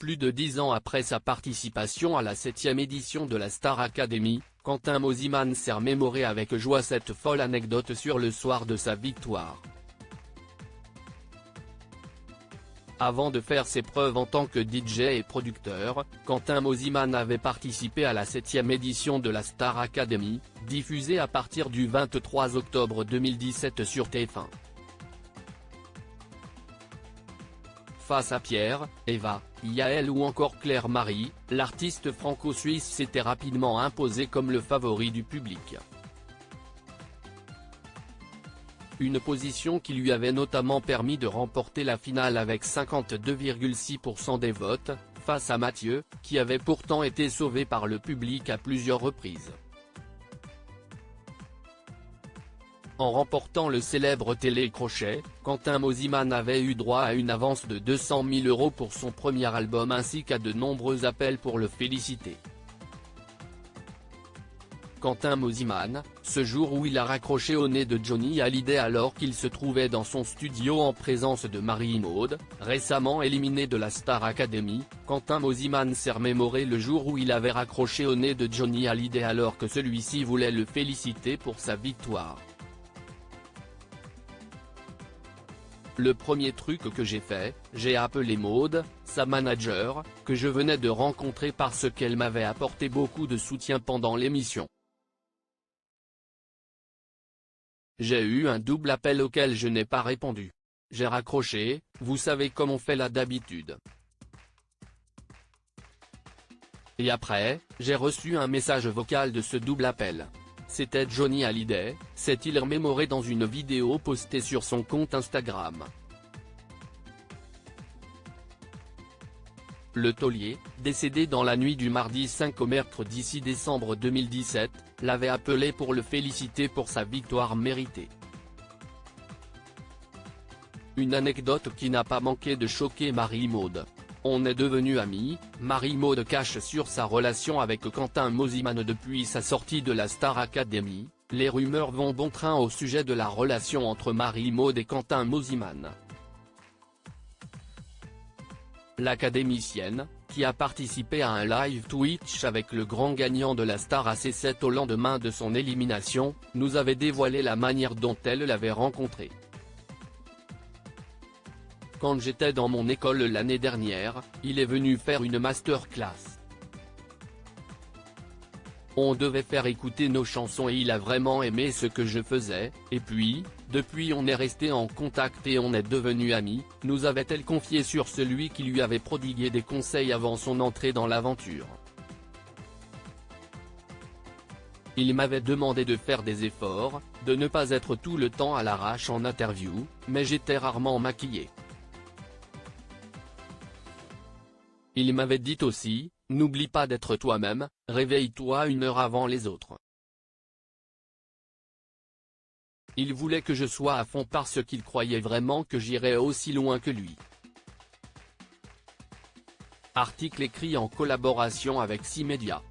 Plus de 10 ans après sa participation à la 7e édition de la Star Academy, Quentin Mosimann s'est remémoré avec joie cette folle anecdote sur le soir de sa victoire. Avant de faire ses preuves en tant que DJ et producteur, Quentin Mosimann avait participé à la 7e édition de la Star Academy, diffusée à partir du 23 octobre 2017 sur TF1. Face à Pierre, Eva, Yael ou encore Claire-Marie, l'artiste franco-suisse s'était rapidement imposé comme le favori du public. Une position qui lui avait notamment permis de remporter la finale avec 52,6% des votes, face à Mathieu, qui avait pourtant été sauvé par le public à plusieurs reprises. En remportant le célèbre télécrochet, Quentin Mosimann avait eu droit à une avance de 200 000 € pour son premier album ainsi qu'à de nombreux appels pour le féliciter. Quentin Mosimann, ce jour où il a raccroché au nez de Johnny Hallyday alors qu'il se trouvait dans son studio en présence de Marie-Maude, récemment éliminée de la Star Academy, Quentin Mosimann s'est remémoré le jour où il avait raccroché au nez de Johnny Hallyday alors que celui-ci voulait le féliciter pour sa victoire. Le premier truc que j'ai fait, j'ai appelé Maude, sa manager, que je venais de rencontrer parce qu'elle m'avait apporté beaucoup de soutien pendant l'émission. J'ai eu un double appel auquel je n'ai pas répondu. J'ai raccroché, vous savez comme on fait là d'habitude. Et après, j'ai reçu un message vocal de ce double appel. C'était Johnny Hallyday, s'est-il remémoré dans une vidéo postée sur son compte Instagram. Le taulier, décédé dans la nuit du mardi 5 au mercredi 6 décembre 2017, l'avait appelé pour le féliciter pour sa victoire méritée. Une anecdote qui n'a pas manqué de choquer Marie-Maude. On est devenus amis, Marie-Maude cache sur sa relation avec Quentin Mosimann depuis sa sortie de la Star Academy. Les rumeurs vont bon train au sujet de la relation entre Marie-Maude et Quentin Mosimann. L'académicienne, qui a participé à un live Twitch avec le grand gagnant de la Star AC7 au lendemain de son élimination, nous avait dévoilé la manière dont elle l'avait rencontré. Quand j'étais dans mon école l'année dernière, il est venu faire une masterclass. On devait faire écouter nos chansons et il a vraiment aimé ce que je faisais, et puis, depuis on est resté en contact et on est devenus amis, nous avait-elle confié sur celui qui lui avait prodigué des conseils avant son entrée dans l'aventure. Il m'avait demandé de faire des efforts, de ne pas être tout le temps à l'arrache en interview, mais j'étais rarement maquillé. Il m'avait dit aussi, n'oublie pas d'être toi-même, réveille-toi 1 heure avant les autres. Il voulait que je sois à fond parce qu'il croyait vraiment que j'irais aussi loin que lui. Article écrit en collaboration avec 6 médias.